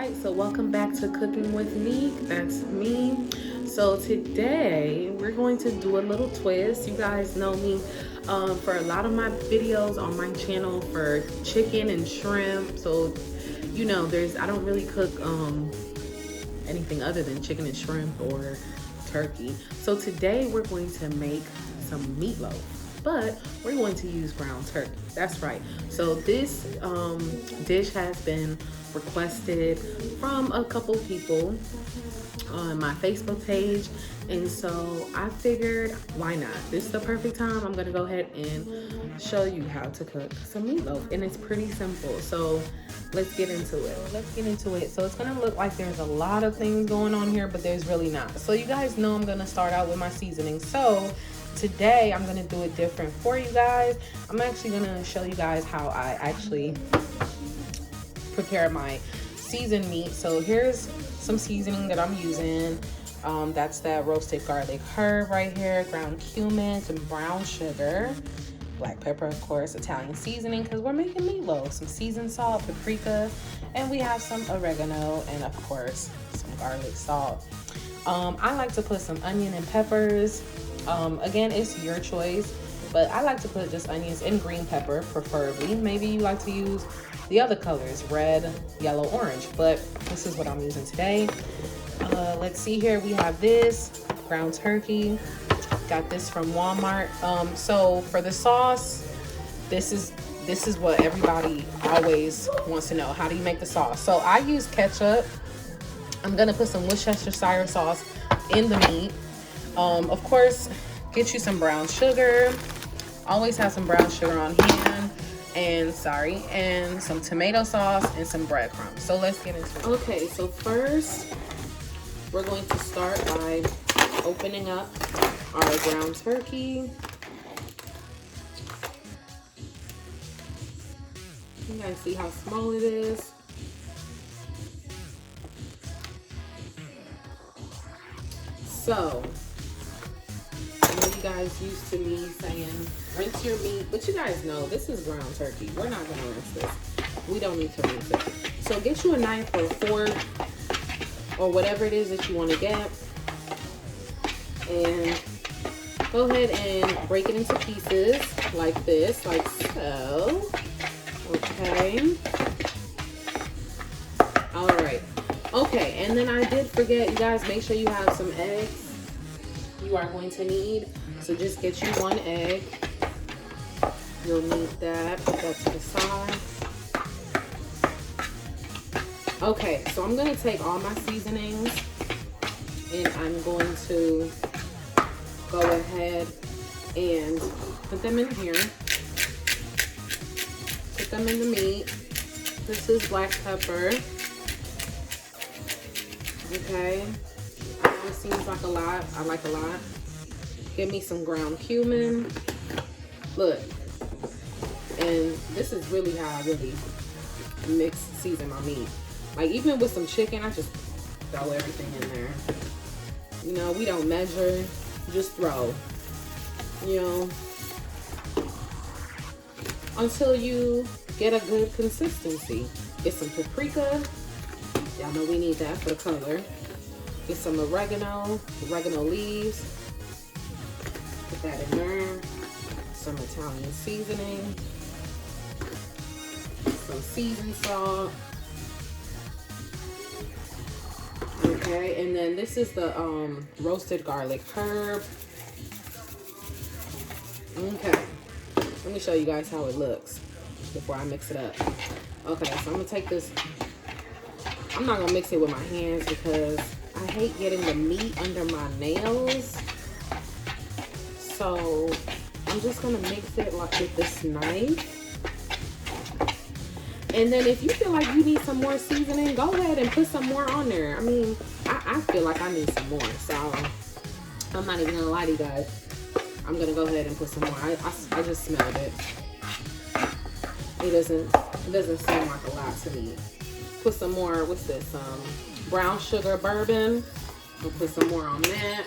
right, so welcome back to Cooking with Neek. That's me. So today we're going to do a little twist. You guys know me for a lot of my videos on my channel for chicken and shrimp. So there's I don't really cook anything other than chicken and shrimp or turkey. So today we're going to make some meatloaf, but we're going to use ground turkey. That's right. So this dish has been requested from a couple people on my Facebook page, and so I figured, why not? This is the perfect time. I'm gonna go ahead and show you how to cook some meatloaf, and it's pretty simple. So let's get into it. So it's gonna look like there's a lot of things going on here, but there's really not. So you guys know I'm gonna start out with my seasoning. So today I'm gonna do it different for you guys. I'm actually gonna show you guys how I actually prepare my seasoned meat. So here's some seasoning that I'm using. That's that roasted garlic herb right here, ground cumin, some brown sugar, black pepper, of course, Italian seasoning because we're making meatloaf, some seasoned salt, paprika, and we have some oregano, and of course some garlic salt. I like to put some onion and peppers. Again, it's your choice, but I like to put just onions and green pepper preferably. Maybe you like to use the other colors, red, yellow, orange, but this is what I'm using today. Let's see here. We have this ground turkey. Got this from Walmart. So for the sauce, this is what everybody always wants to know. How do you make the sauce? So I use ketchup. I'm gonna put some Worcestershire sauce in the meat. Of course, get you some brown sugar. Always have some brown sugar on hand. And some tomato sauce and some breadcrumbs. So let's get into it. Okay, so first we're going to start by opening up our ground turkey. You guys see how small it is? So I know you guys used to me saying rinse your meat, but you guys know this is ground turkey. We're not gonna rinse this. We don't need to rinse it. So get you a knife or a fork or whatever it is that you want to get, and go ahead and break it into pieces like this, like so. Okay. All right. Okay, and then I did forget, you guys, make sure you have some eggs. You are going to need, so just get you one egg. You'll need that. Put that to the side. Okay, so I'm going to take all my seasonings and I'm going to go ahead and put them in here. Put them in the meat. This is black pepper. Okay. I know it seems like a lot. I like a lot. Give me some ground cumin. Look. And this is really how I really season my meat. Like even with some chicken, I just throw everything in there. You know, we don't measure, just throw. You know, until you get a good consistency. Get some paprika. Y'all know we need that for the color. Get some oregano leaves. Put that in there. Some Italian seasoning. Some seasoned salt. Okay, and then this is the roasted garlic herb. Okay, let me show you guys how it looks before I mix it up. Okay, so I'm gonna take this. I'm not gonna mix it with my hands because I hate getting the meat under my nails. So I'm just gonna mix it like with this knife. And then if you feel like you need some more seasoning, go ahead and put some more on there. I mean, I feel like I need some more. So I'm not even gonna lie to you guys. I'm gonna go ahead and put some more. I just smelled it. It doesn't seem like a lot to me. Put some more, what's this? Brown sugar bourbon. I'll put some more on that.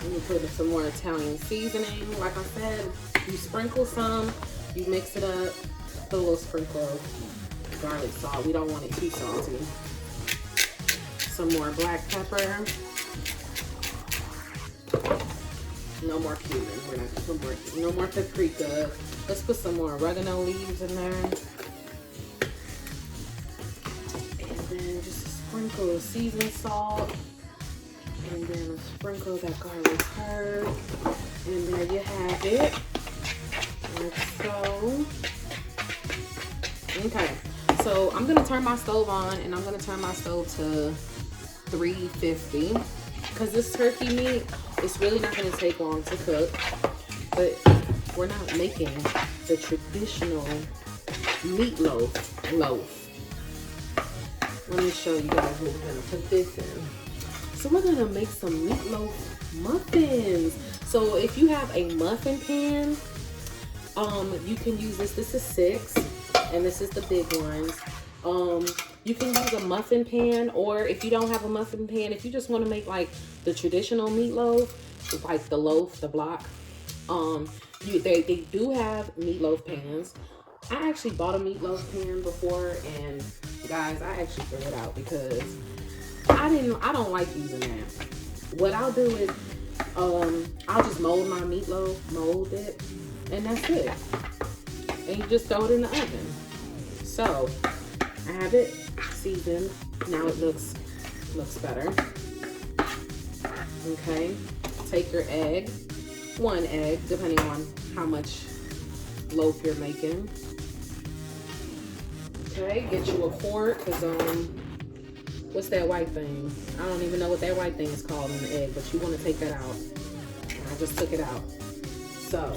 And you put some more Italian seasoning. Like I said, you sprinkle some, you mix it up. Put a little sprinkle of garlic salt. We don't want it too salty. Some more black pepper. No more cumin. We're not gonna put no more paprika. Let's put some more oregano leaves in there. And then just a sprinkle of seasoned salt. And then a sprinkle of that garlic herb. And there you have it. Like so. Okay. So I'm gonna turn my stove on, and I'm gonna turn my stove to 350. Because this turkey meat, it's really not going to take long to cook, but we're not making the traditional meatloaf loaf. Let me show you guys what we're going to put this in. So we're going to make some meatloaf muffins. So if you have a muffin pan, you can use this. This is 6, and this is the big ones. You can use a muffin pan, or if you don't have a muffin pan, if you just want to make like the traditional meatloaf, like the loaf, the block, they do have meatloaf pans. I actually bought a meatloaf pan before, and guys, I actually threw it out because I don't like using that. What I'll do is I'll just mold my meatloaf, mold it, and that's it. And you just throw it in the oven. So I have it seasoned. Now it looks better. Okay. Take your egg, 1 egg, depending on how much loaf you're making. Okay, get you a fork, because what's that white thing? I don't even know what that white thing is called on the egg, but you want to take that out. I just took it out. So,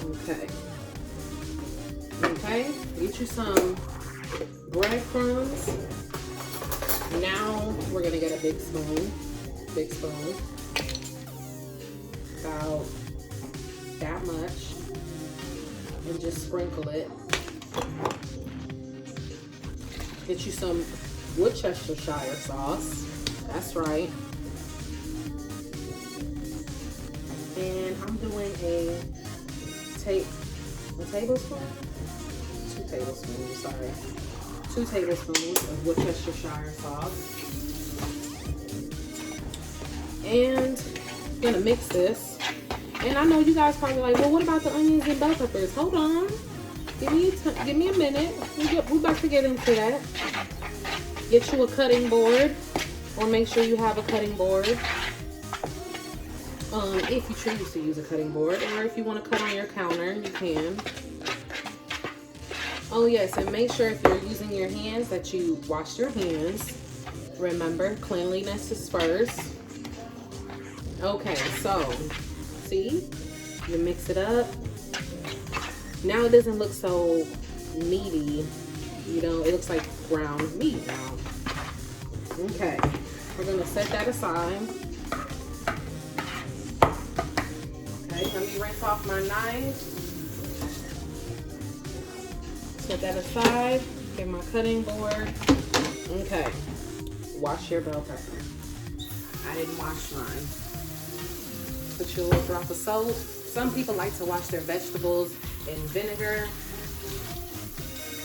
okay. Okay, get you some breadcrumbs. Now we're gonna get a big spoon, about that much, and just sprinkle it. Get you some Worcestershire sauce. That's right. And I'm doing a tablespoon? 2 tablespoons, sorry. 2 tablespoons of Worcestershire sauce. And I'm gonna mix this. And I know you guys probably like, well, what about the onions and bell peppers? Hold on. Give me a minute. We're about to get into that. Get you a cutting board, or make sure you have a cutting board. If you choose to use a cutting board, or if you want to cut on your counter, you can. Oh yes, and make sure if you're using your hands that you wash your hands. Remember, cleanliness is first. Okay, so see, you mix it up. Now it doesn't look so meaty, you know, it looks like ground meat now. Okay, we're gonna set that aside. Okay, let me rinse off my knife. Set that aside. Get my cutting board. Okay, wash your bell pepper. I didn't wash mine. Put your little drop of salt. Some people like to wash their vegetables in vinegar.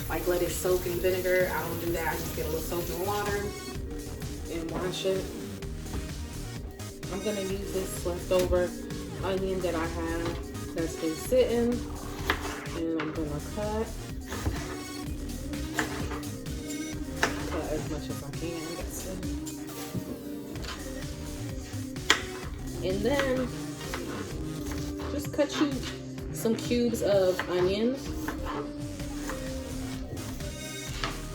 Like let it soak in vinegar. I don't do that. I just get a little soap in water and wash it. I'm gonna use this leftover onion that I have that's been sitting, and I'm gonna cut as much as I can. That's it. And then just cut you some cubes of onions,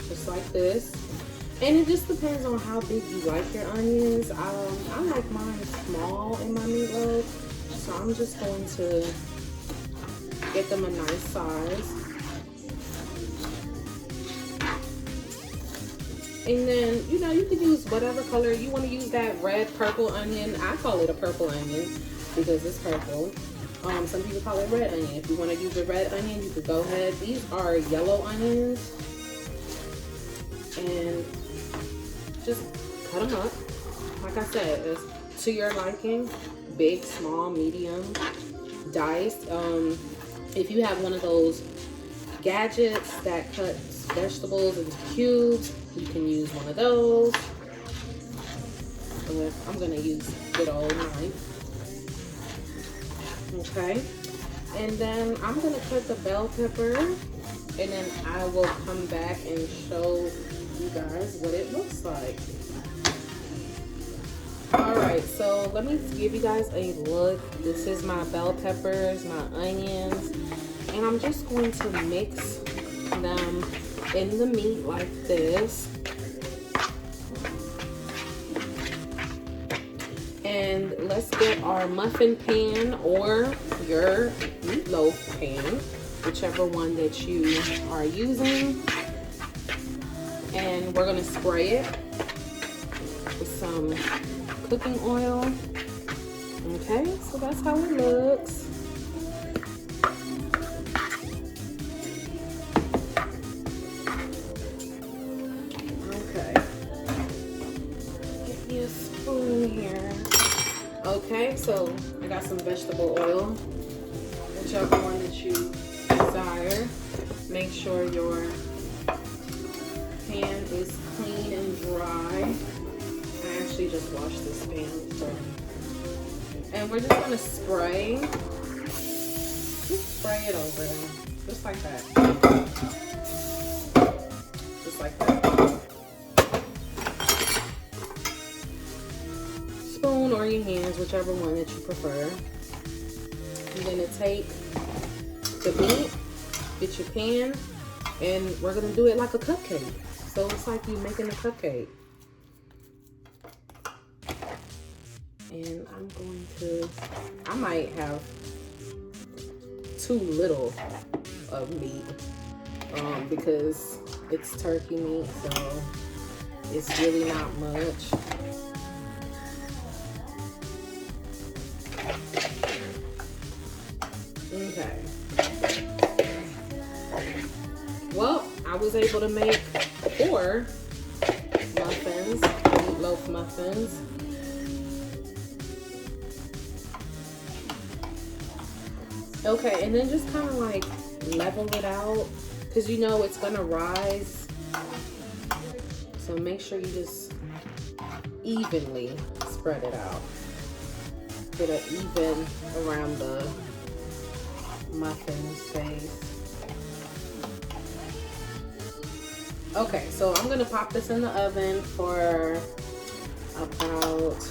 just like this. And it just depends on how big you like your onions. I like mine small in my meatloaf, so I'm just going to get them a nice size. And then, you know, you can use whatever color you want to use. That red, purple onion. I call it a purple onion because it's purple. Some people call it red onion. If you want to use a red onion, you could go ahead. These are yellow onions. And just cut them up. Like I said, it's to your liking. Big, small, medium, diced. And If you have one of those gadgets that cuts vegetables into cubes, you can use one of those. But I'm gonna use good old knife. Okay, and then I'm gonna cut the bell pepper, and then I will come back and show you guys what it looks like. All right, so let me give you guys a look. This is my bell peppers, my onions, and I'm just going to mix them in the meat like this. And let's get our muffin pan or your meatloaf pan, whichever one that you are using. And we're gonna spray it with some cooking oil. Okay, so that's how it looks. Okay, get me a spoon here. Okay, so I got some vegetable oil, whichever one that you desire. Make sure your pan is clean and dry. I actually just washed this pan, so. And we're just gonna spray it over them, just like that. Just like that. Spoon or your hands, whichever one that you prefer. You're gonna take the meat, get your pan, and we're gonna do it like a cupcake. So it's like you making a cupcake. And I'm going to, I might have too little of meat because it's turkey meat, so it's really not much. Okay. Well, I was able to make 4 muffins, meatloaf muffins. Okay, and then just kind of like level it out, because you know it's gonna rise. So make sure you just evenly spread it out. Get it even around the muffin's face. Okay, so I'm gonna pop this in the oven for about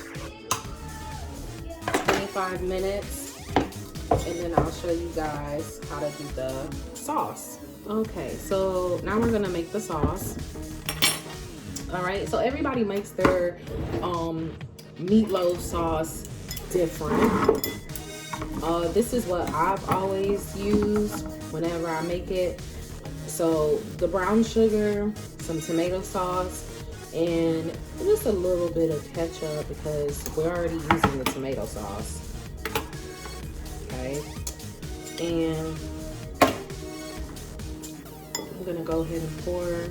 25 minutes. And then I'll show you guys how to do the sauce. Okay, so now we're gonna make the sauce. All right, so everybody makes their meatloaf sauce different. This is what I've always used whenever I make it. So the brown sugar, some tomato sauce, and just a little bit of ketchup because we're already using the tomato sauce. Okay, and I'm gonna go ahead and pour.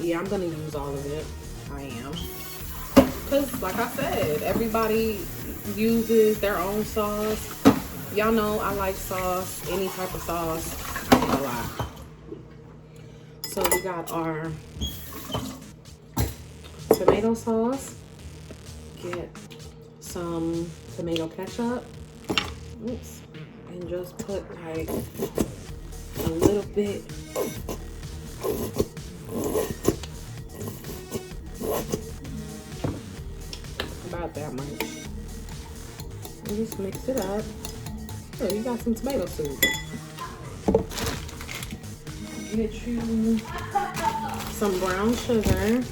Yeah, I'm gonna use all of it. I am, because like I said, everybody uses their own sauce. Y'all know I like sauce, any type of sauce. I like a lot. So we got our tomato sauce. Get some tomato ketchup. Oops. And just put like a little bit. About that much. And just mix it up. Oh, you got some tomato soup. Get you some brown sugar.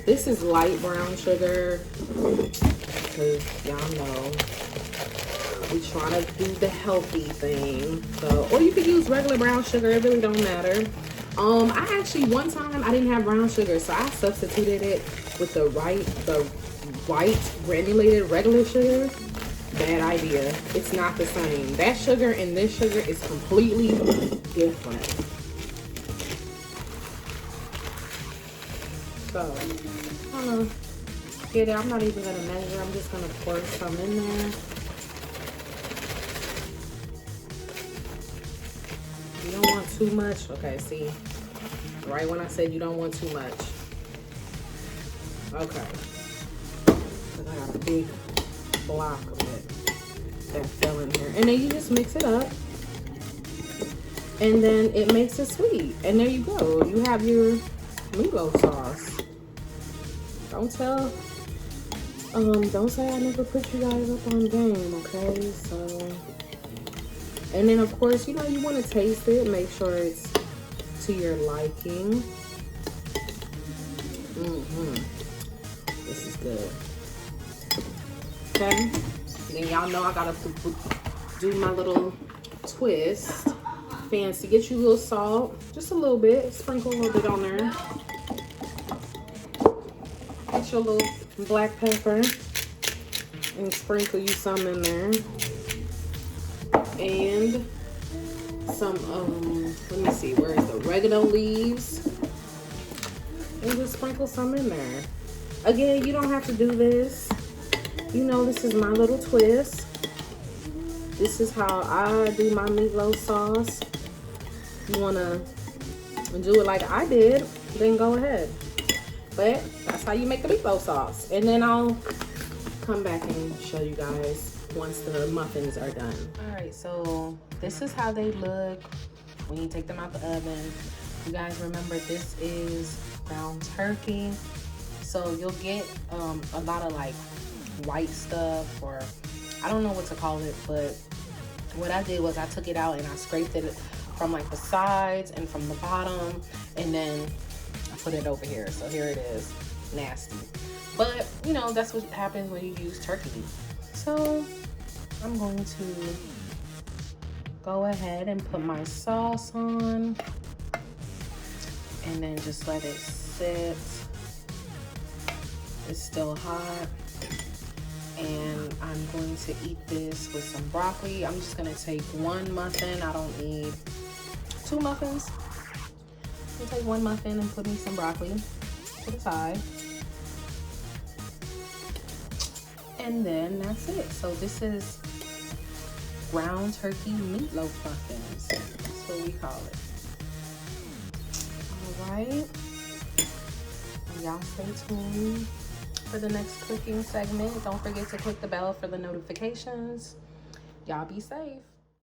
This is light brown sugar because y'all know we try to do the healthy thing. So, or you could use regular brown sugar. It really don't matter. I actually one time I didn't have brown sugar, so I substituted it with the white granulated regular sugar. Bad idea. It's not the same. That sugar and this sugar is completely different. So, I'm gonna get it. I'm not even gonna measure. I'm just gonna pour some in there. too much. Okay, see, right when I said you don't want too much. Okay, because I got a big block of it that fell in here. And then you just mix it up. And then it makes it sweet. And there you go. You have your meatloaf sauce. Don't say I never put you guys up on game, okay? So, and then of course, you know, you want to taste it. Make sure it's to your liking. This is good. Okay. Then y'all know I gotta do my little twist. Fancy. Get you a little salt, just a little bit. Sprinkle a little bit on there. Get your little black pepper and sprinkle you some in there. And some let me see, where is the oregano leaves? And just sprinkle some in there. Again, you don't have to do this. You know, this is my little twist. This is how I do my meatloaf sauce. You wanna do it like I did, then go ahead. But that's how you make the meatloaf sauce. And then I'll come back and show you guys once the muffins are done. All right, so this is how they look when you take them out the oven. You guys remember, this is ground turkey. So you'll get a lot of like white stuff, or I don't know what to call it, but what I did was I took it out and I scraped it from like the sides and from the bottom, and then I put it over here. So here it is, nasty. But you know, that's what happens when you use turkey meat. So I'm going to go ahead and put my sauce on, and then just let it sit. It's still hot. And I'm going to eat this with some broccoli. I'm just gonna take one muffin. I don't need 2 muffins. I'll take 1 muffin and put me some broccoli to the side. And then that's it. So this is ground turkey meatloaf muffins. That's what we call it. All right. Y'all stay tuned for the next cooking segment. Don't forget to click the bell for the notifications. Y'all be safe.